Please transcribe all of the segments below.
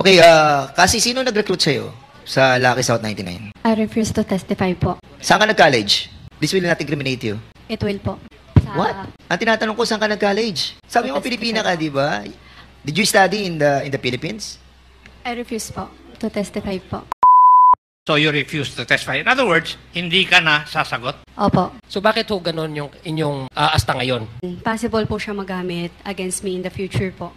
Okay, kasi sino nag-recruit sa'yo sa Lucky South 99? I refuse to testify po. Saan ka nag-college? This will not incriminate you. It will po. What? Ang tinatanong ko, saan ka nag-college? Sabi mo, Pilipina ka, di ba? Did you study in the Philippines? I refuse po to testify po. So you refuse to testify. In other words, hindi ka na sasagot. Opo. So bakit ho ganon yung inyong asta ngayon? Possible po siya magamit against me in the future po.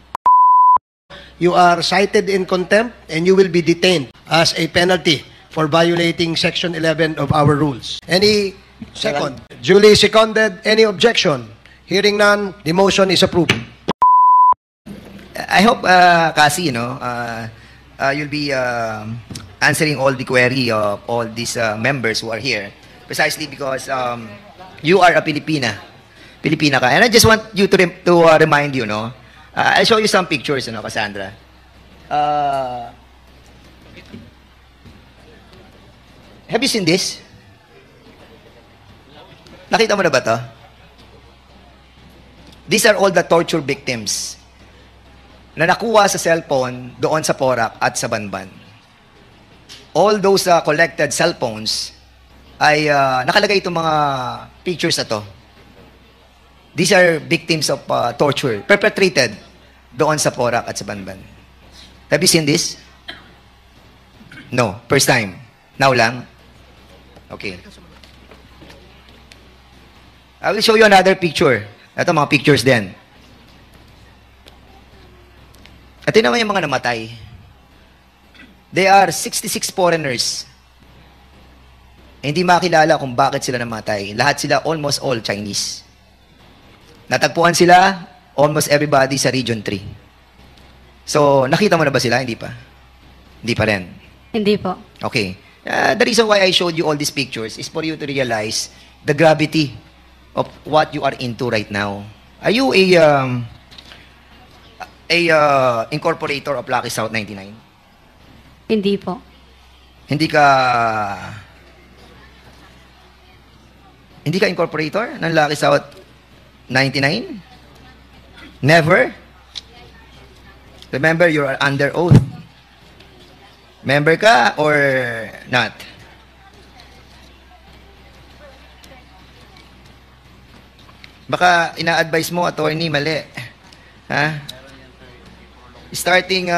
You are cited in contempt and you will be detained as a penalty for violating Section 11 of our rules. Any second? Duly seconded. Any objection? Hearing none, the motion is approved. I hope, kasi, you'll be answering all the query of all these members who are here, precisely because you are a Pilipina. Pilipina ka. And I just want you to remind you, I'll show you some pictures, Cassandra. Have you seen this? Nakita mo na ba to? These are all the torture victims na nakuha sa cellphone doon sa Porac at sa Banban. All those collected cellphones ay nakalagay itong mga pictures na to. These are victims of torture perpetrated doon sa Porac at sa Banban. Have you seen this? No. First time. Now lang? Okay. I will show you another picture. Ito mga pictures din. Ito naman yung mga namatay. They are 66 foreigners. Hindi makilala kung bakit sila namatay. Lahat sila, almost all Chinese. Natagpuan sila, almost everybody sa Region 3. So, nakita mo na ba sila? Hindi pa? Hindi pa rin? Hindi po. Okay. The reason why I showed you all these pictures is for you to realize the gravity of what you are into right now. Are you a incorporator of Lucky South 99? Hindi po. Hindi ka incorporator ng Lucky South 99? Never? Remember, you are under oath. Member ka or not? Baka ina-advise mo, attorney, mali. Ha? Starting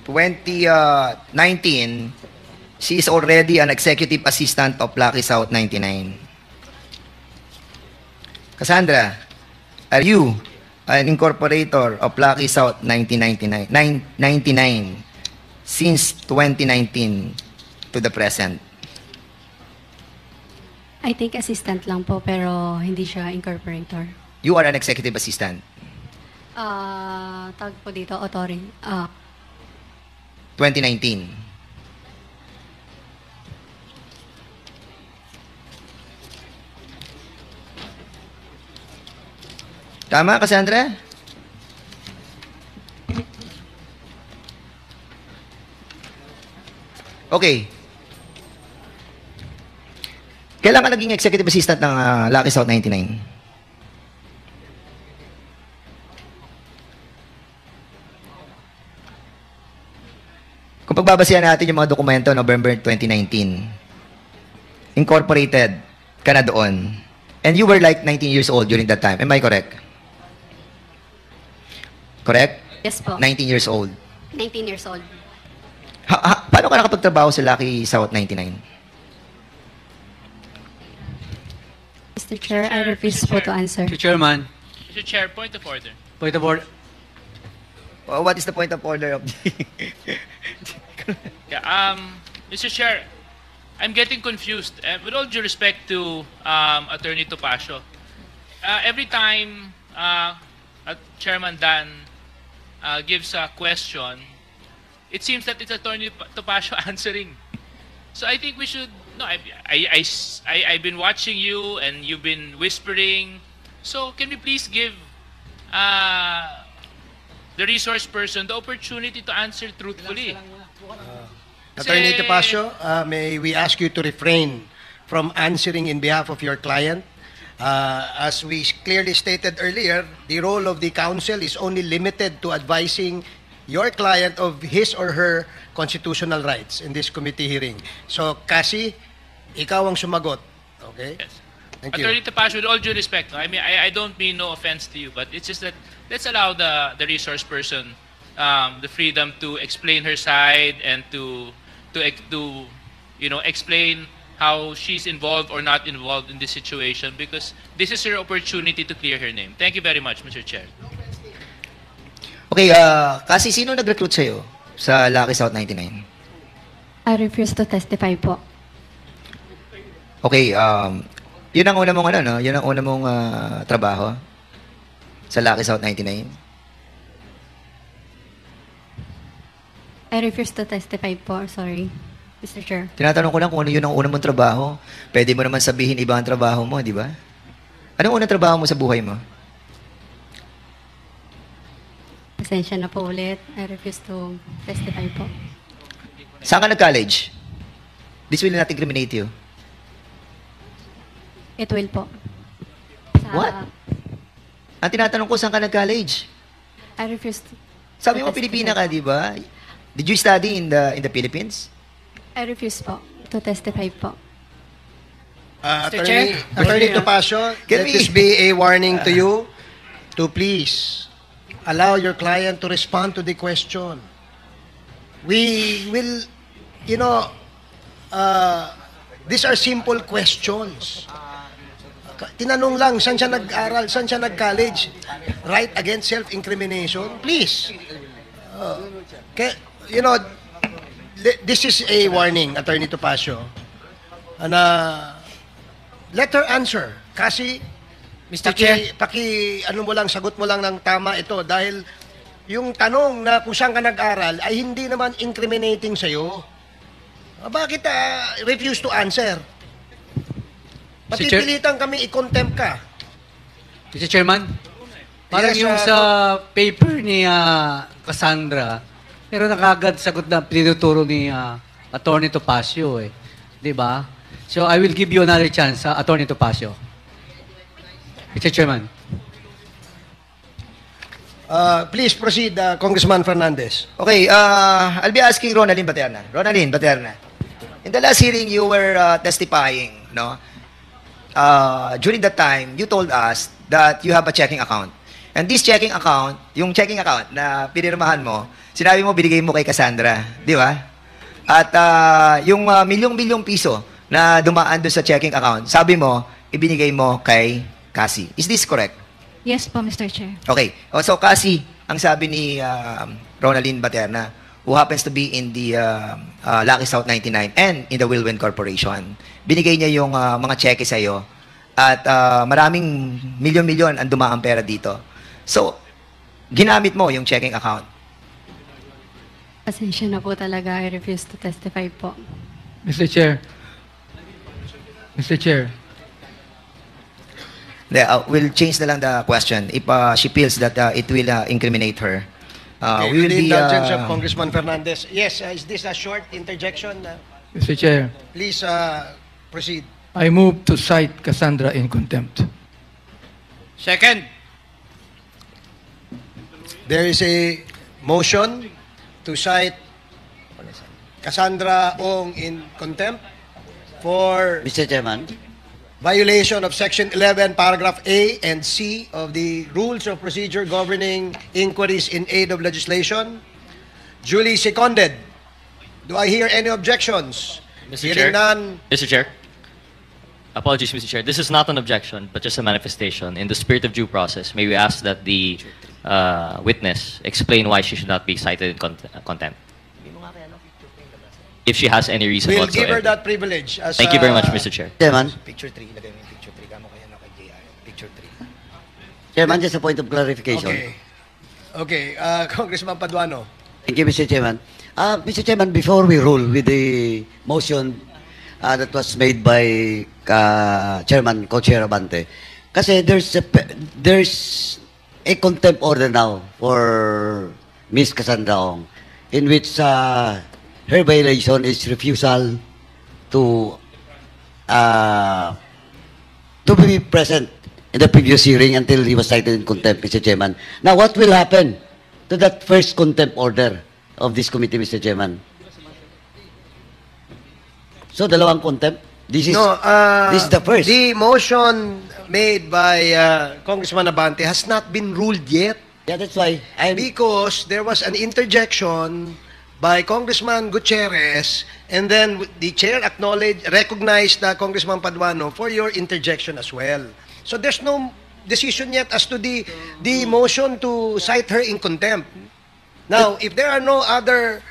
2019, she is already an executive assistant of Lucky South 99. Cassandra, are you an incorporator of Lucky South 99 since 2019 to the present? I think assistant lang po, pero hindi siya incorporator. You are an executive assistant. Tawag po dito, authority. 2019. Tama, Cassandra? Okay. Kailan ka naging executive assistant ng Lucky South 99? Kung pagbabasehan natin yung mga dokumento, November 2019, incorporated ka na doon. And you were like 19 years old during that time. Am I correct? Correct? Yes po. 19 years old. 19 years old. Paano ka nakapagtrabaho sa Lucky South 99? Mr. Chair, I refuse po to answer. Mr. Chairman. Mr. Chair, point of order. Point of order. What is the point of order of the... Yeah, Mr. Chair, I'm getting confused. With all due respect to Attorney Topacio, every time Chairman Dan gives a question, it seems that it's Attorney Topacio answering. So I think we should. No, I've been watching you and you've been whispering. So can we please give the resource person the opportunity to answer truthfully? Attorney Topacio, may we ask you to refrain from answering in behalf of your client? As we clearly stated earlier, the role of the counsel is only limited to advising your client of his or her constitutional rights in this committee hearing. So, Cassie, ikaw ang sumagot. Okay? Yes. Thank you. Attorney Tapasio, with all due respect, no, I mean, I don't mean no offense to you, but it's just that let's allow the resource person the freedom to explain her side and to explain how she's involved or not involved in this situation, because this is her opportunity to clear her name. Thank you very much, Mr. Chair. Okay, kasi sino nag-recruit sa'yo sa Lucky South 99? I refuse to testify po. Okay, yun ang una mong ano, no? Yun ang una mong trabaho sa Lucky South 99? I refuse to testify po. Sorry, Mr. Chair. Tinatanong ko lang kung ano yun ang una mong trabaho. Pwede mo naman sabihin iba ang trabaho mo, di ba? Anong unang trabaho mo sa buhay mo? Pasensya na po ulit. I refuse to testify po. Saan ka nag-college? This will not incriminate you. It will po. What? Ang tinatanong ko, saan ka nag-college? I refuse to Sabi mo, testify Pilipina po. ka, di ba? Did you study in the Philippines? I refuse po to testify po. Mr. Chair? Attorney Topacio, Can let we- this be a warning to you to please allow your client to respond to the question. We will, these are simple questions. Tinanong lang, saan siya nag-aral, saan siya nag-college? Right against self-incrimination? Please. This is a warning, Attorney Topacio. Let her answer. Kasi, Mr. Chair. ano mo lang, sagot mo lang ng tama ito. Dahil yung tanong na kung saan ka nag-aral ay hindi naman incriminating sa'yo. Bakit refuse to answer? Papipilitan kami i-contempt ka. Mr. Chairman, parang Yes, yung sa paper ni Cassandra, pero nakagad sagot na pinuturo ni Attorney Topacio eh. Di ba? So I will give you another chance, Attorney Topacio. Mr. Chairman. Please proceed, Congressman Fernandez. Okay, I'll be asking Ronaldin Baterna. Ronaldin Baterna. In the last hearing, you were testifying, no? During that time, you told us that you have a checking account. And this checking account, yung checking account na pinirmahan mo, sinabi mo binigay mo kay Cassandra, di ba? At yung milyong-milyong piso na dumaan doon sa checking account, sabi mo, ibinigay mo kay Cassie. Is this correct? Yes po, Mr. Chair. Okay. So, Cassie, ang sabi ni Ronaldin Baterna, who happens to be in the Lucky South 99 and in the Wilwin Corporation, binigay niya yung mga cheque sa'yo at maraming milyon-milyon ang dumaang pera dito. So, ginamit mo yung checking account. Pasensya na po talaga. I refuse to testify po. Mr. Chair. Mr. Chair. We'll change na lang the question if she feels that it will incriminate her. Okay, We will with the be... indulgence of Congressman Fernandez. Yes, is this a short interjection? Mr. Chair, Please proceed. I move to cite Cassandra in contempt. Second, There is a motion to cite Cassandra Ong in contempt for Mr. Chairman, violation of Section 11, Paragraph A and C of the Rules of Procedure governing inquiries in aid of legislation. Duly seconded. Do I hear any objections? Mr. Hearing Chair. none. Mr. Chair. Apologies, Mr. Chair. This is not an objection, but just a manifestation. In the spirit of due process, may we ask that the witness explain why she should not be cited in contempt? If she has any reason We'll give her whatsoever. that privilege. As, Thank you very much, Mr. Chair. Chairman, Picture 3, lagay mo yung picture 3. Kamo kaya naka-JI. Picture 3. Chairman, just a point of clarification. Okay, Congressman Paduano. Thank you, Mr. Chairman. Mr. Chairman, before we rule with the motion that was made by Chairman Co-Chair Abante, kasi there's a contempt order now for Ms. Cassandra Ong, in which her violation is refusal to be present in the previous hearing until he was cited in contempt, Mr. Chairman. Now, what will happen to that first contempt order of this committee, Mr. Chairman? So, dalawang contempt? This is, this is the first. The motion made by Congressman Abante has not been ruled yet. Yeah, that's why Because there was an interjection by Congressman Gutierrez, and then the chair recognized Congressman Paduano for your interjection as well. So there's no decision yet as to the motion to cite her in contempt. Now, if there are no other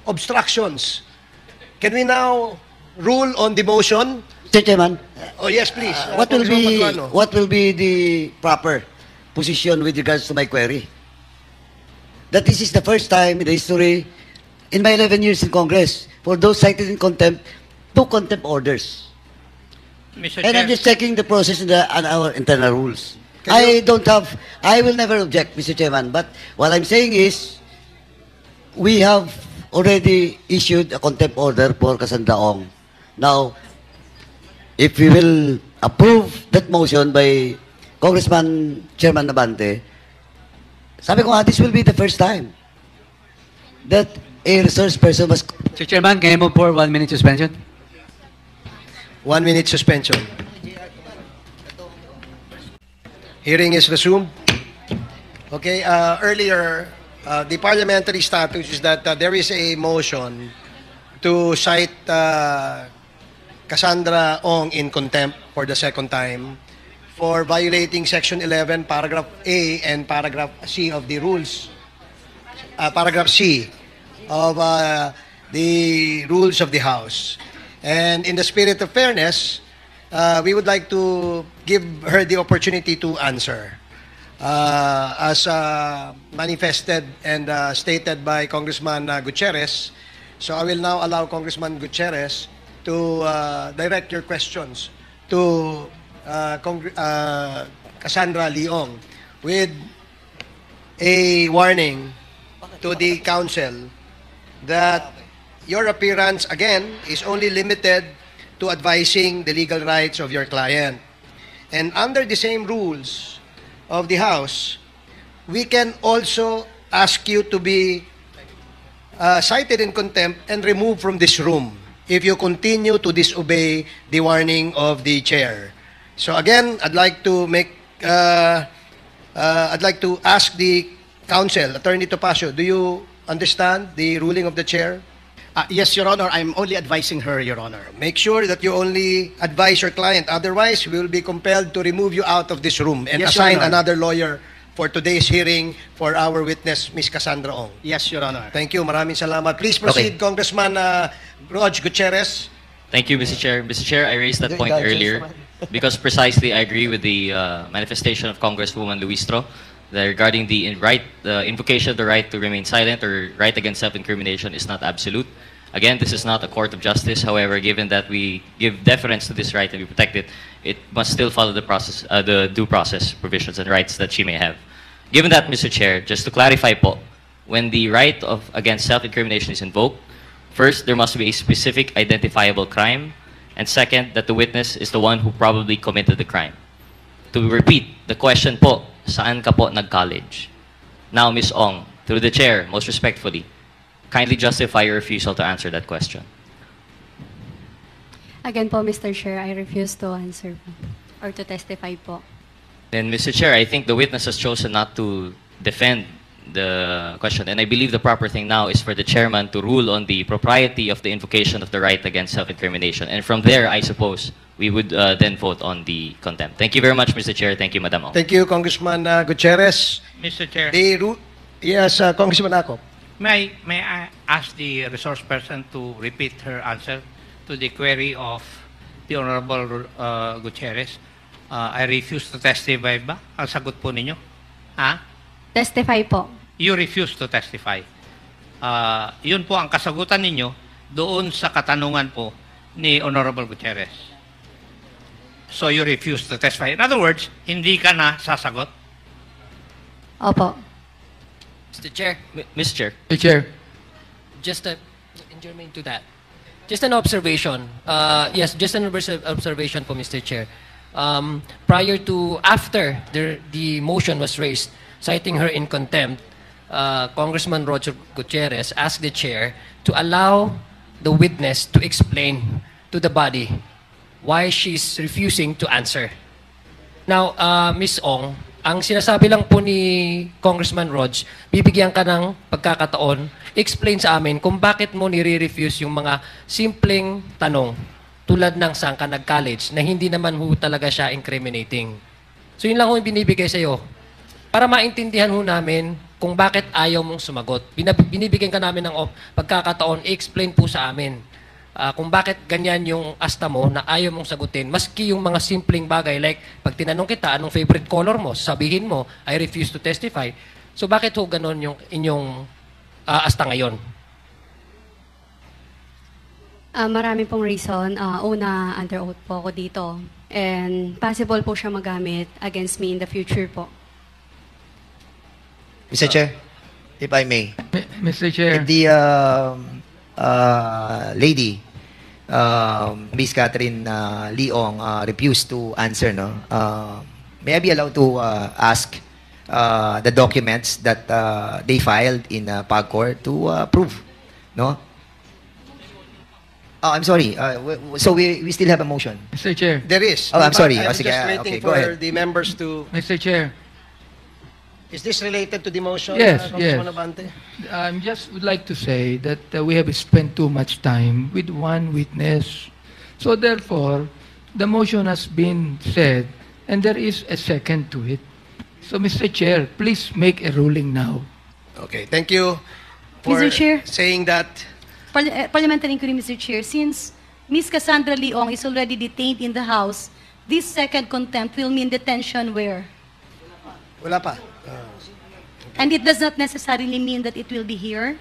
obstructions, can we now rule on the motion? Mr. Chairman, Oh yes, please. what will Congressman be Paduano. what will be the proper position with regards to my query? That this is the first time in the history, in my 11 years in Congress, for those cited in contempt, 2 contempt orders. Mr. And Chair, I'm just checking the process in on our internal rules. I will never object, Mr. Chairman, but what I'm saying is, we have already issued a contempt order for Cassandra Ong. Now, if we will approve that motion by Congressman Chairman Nabante, sabi ko nga, this will be the first time that a resource person was... Mr. Chairman, can I move for 1 minute suspension? 1 minute suspension. Hearing is resumed. Okay, earlier, the parliamentary status is that there is a motion to cite Cassandra Ong in contempt for the second time for violating Section 11, Paragraph A and Paragraph C of the rules. Paragraph C of the rules of the House. And in the spirit of fairness, we would like to give her the opportunity to answer. As manifested and stated by Congressman Gutierrez. So I will now allow Congressman Gutierrez to direct your questions to Cassandra Leong with a warning to the council that your appearance, again, is only limited to advising the legal rights of your client. And under the same rules of the House, we can also ask you to be cited in contempt and removed from this room if you continue to disobey the warning of the chair. So again, I'd like to ask the counsel, Attorney Topacio, do you understand the ruling of the chair? Yes, Your Honor. I'm only advising her, Your Honor. Make sure that you only advise your client. Otherwise, we will be compelled to remove you out of this room and Yes, Your assign Honor. another lawyer for today's hearing for our witness, Ms. Cassandra Ong. Yes, Your Honor. Thank you. Maraming salamat. Please proceed, Okay. Congressman Rog Gutierrez. Thank you, Mr. Chair. Mr. Chair, I raised that point earlier because precisely I agree with the manifestation of Congresswoman Luistro that regarding the invocation of the right to remain silent or right against self-incrimination is not absolute. Again, this is not a court of justice. However, given that we give deference to this right and we protect it, it must still follow the process, the due process provisions and rights that she may have. Given that, Mr. Chair, just to clarify po, when the right of against self-incrimination is invoked, first, there must be a specific identifiable crime, and second, that the witness is the one who probably committed the crime. To repeat, the question po, saan ka po nag-college? Now, Ms. Ong, through the chair, most respectfully, kindly justify your refusal to answer that question. Again po, Mr. Chair, I refuse to answer po, or to testify po. Then, Mr. Chair, I think the witness has chosen not to defend the question, and I believe the proper thing now is for the chairman to rule on the propriety of the invocation of the right against self-incrimination. And from there, I suppose, we would then vote on the contempt. Thank you very much, Mr. Chair. Thank you, Madam Ong. Thank you, Congressman Gutierrez. Mr. Chair, Yes, Congressman Akop. may I ask the resource person to repeat her answer to the query of the Honorable Gutierrez? I refuse to testify ba? Ang sagot po ninyo? Ha? Testify po. You refuse to testify. Yun po ang kasagutan ninyo doon sa katanungan po ni Honorable Gutierrez. So you refuse to testify. In other words, hindi ka na sasagot? Opo. Mr. Chair, Mr. Chair. Mr. Chair. just in germane to that, just an observation. Yes, just an observation po, Mr. Chair. After the motion was raised, citing her in contempt, Congressman Roger Gutierrez asked the chair to allow the witness to explain to the body why she's refusing to answer. Now, Ms. Ong, ang sinasabi lang po ni Congressman Rog, bibigyan ka ng pagkakataon, explain sa amin kung bakit mo nire-refuse yung mga simpleng tanong tulad ng saan ka nag-college na hindi naman ho talaga siya incriminating. So yun lang ho yung binibigay sa iyo. Para maintindihan ho namin kung bakit ayaw mong sumagot. Binibigyan ka namin ng pagkakataon, explain po sa amin kung bakit ganyan yung asta mo na ayaw mong sagutin. Maski yung mga simpleng bagay, like pag tinanong kita anong favorite color mo, sabihin mo, I refuse to testify. So bakit ho ganon yung inyong asta ngayon? Marami pong reason. Una, under oath po ako dito. And possible po siya magamit against me in the future po. Mr. Chair, if I may. Mr. Chair. If the lady, Miss Catherine Leong, refused to answer, no? May I be allowed to ask the documents that they filed in PAGCOR to prove, no? Oh, I'm sorry. So we still have a motion. Mr. Chair. There is. Oh, I'm sorry. I'm Sige, just waiting okay, go for ahead. the members to... Mr. Chair. Is this related to the motion? Yes, Congressman yes. Abante? I just would like to say that we have spent too much time with one witness. So therefore, the motion has been said and there is a second to it. So Mr. Chair, please make a ruling now. Okay, thank you for Mr. Chair. saying that. Parliamentary inquiry, Mr. Chair. Since Ms. Cassandra Leong is already detained in the House, this second contempt will mean detention where? Wala pa. And it does not necessarily mean that it will be here.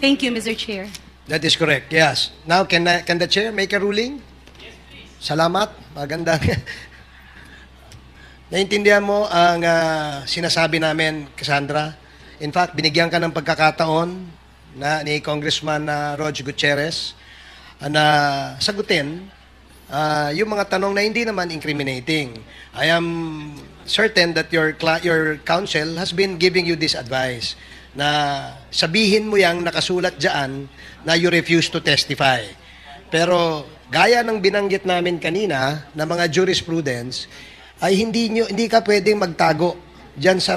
Thank you, Mr. Chair. That is correct, yes. Now, can the chair make a ruling? Yes, please. Salamat. Maganda. Naintindihan mo ang sinasabi namin, Cassandra. In fact, binigyan ka ng pagkakataon ni Congressman Roger Gutierrez na sagutin yung mga tanong na hindi naman incriminating. I am certain that your counsel has been giving you this advice na sabihin mo yang nakasulat dyan na you refuse to testify. Pero gaya ng binanggit namin kanina na mga jurisprudence ay hindi ka pwedeng magtago dyan sa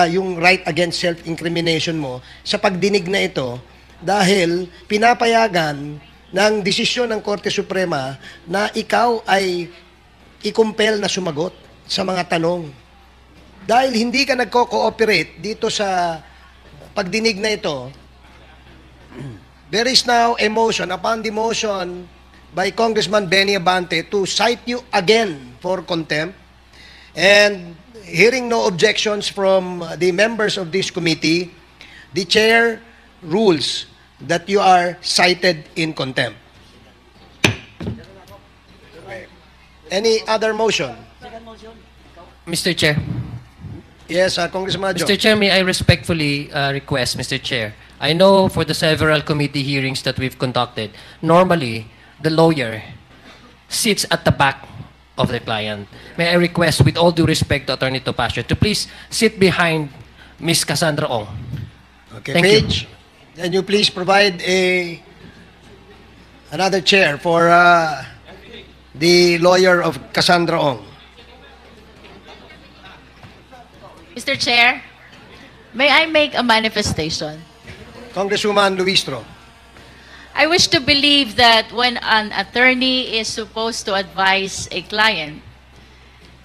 yung right against self-incrimination mo sa pagdinig na ito dahil pinapayagan ng desisyon ng Korte Suprema na ikaw ay i-compel na sumagot sa mga tanong. Dahil hindi ka nagko-cooperate dito sa pagdinig na ito, there is now a motion upon the motion by Congressman Benny Abante to cite you again for contempt. And hearing no objections from the members of this committee, the chair rules that you are cited in contempt. Any other motion? Mr. Chair. Yes, Congressman Adjo. Mr. Chair, may I respectfully request, Mr. Chair, I know for the several committee hearings that we've conducted, normally, the lawyer sits at the back of the client. May I request, with all due respect to Attorney Topacio, to please sit behind Ms. Cassandra Ong. Okay, Thank Paige, you. can you please provide another chair for the lawyer of Cassandra Ong? Mr. Chair, may I make a manifestation? Congresswoman Luistro. I wish to believe that when an attorney is supposed to advise a client,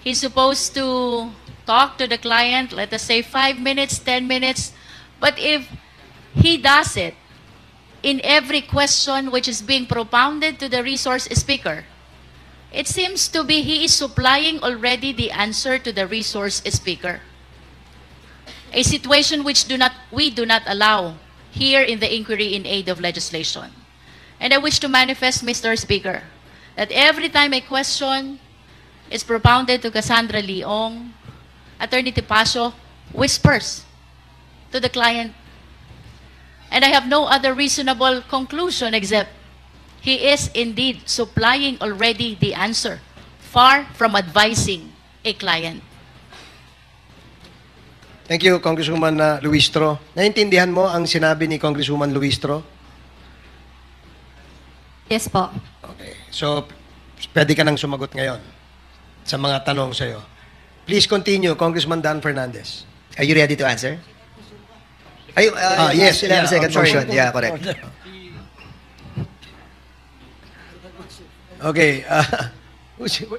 he's supposed to talk to the client, let us say 5 minutes, 10 minutes, but if he does it in every question which is being propounded to the resource speaker, it seems to be he is supplying already the answer to the resource speaker. A situation which we do not allow here in the inquiry in aid of legislation. And I wish to manifest, Mr. Speaker, that every time a question is propounded to Cassandra Leong, Attorney Topacio whispers to the client. And I have no other reasonable conclusion except he is indeed supplying already the answer, far from advising a client. Thank you, Congresswoman Luistro. Naintindihan mo ang sinabi ni Congresswoman Luistro? Yes po. Okay. So, pwede ka nang sumagot ngayon sa mga tanong sa'yo. Please continue, Congressman Dan Fernandez. Are you ready to answer? Yes. Sila second I'm sorry. motion. Yeah, correct. Okay.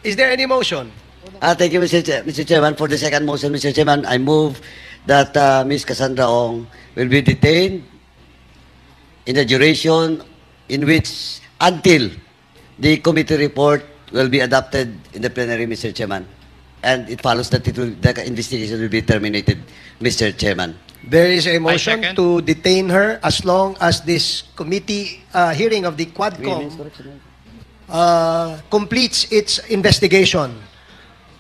Is there any motion? Thank you, Mr. Chairman. For the second motion, Mr. Chairman, I move that Ms. Cassandra Ong will be detained in the duration in which until the committee report will be adopted in the plenary, Mr. Chairman. And it follows that the investigation will be terminated, Mr. Chairman. There is a motion second. to detain her as long as this committee hearing of the Quadcom completes its investigation,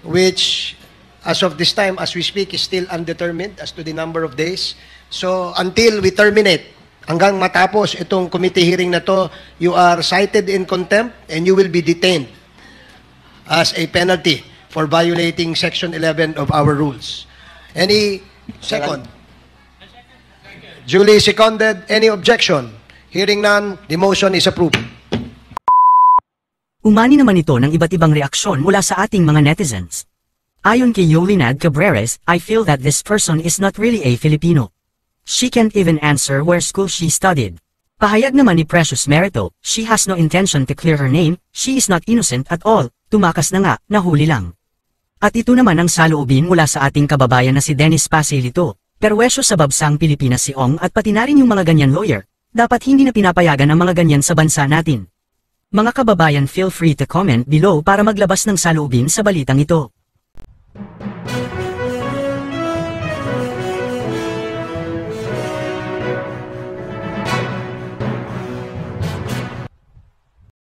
which as of this time, as we speak, is still undetermined as to the number of days. So until we terminate, hanggang matapos itong committee hearing na to, you are cited in contempt and you will be detained as a penalty for violating Section 11 of our rules. Any second? Duly seconded. Any objection? Hearing none, the motion is approved. Umani naman ito ng iba't ibang reaksyon mula sa ating mga netizens. Ayon kay Yolinad Cabreres, I feel that this person is not really a Filipino. She can't even answer where school she studied. Pahayag naman ni Precious Merito, she has no intention to clear her name, she is not innocent at all, tumakas na nga, nahuli lang. At ito naman ang saloobin mula sa ating kababayan na si Dennis Pasilito, perwesyo sa bansang Pilipinas si Ong at pati na rin yung mga ganyan lawyer, dapat hindi na pinapayagan ang mga ganyan sa bansa natin. Mga kababayan, feel free to comment below para maglabas ng saloobin sa balitang ito.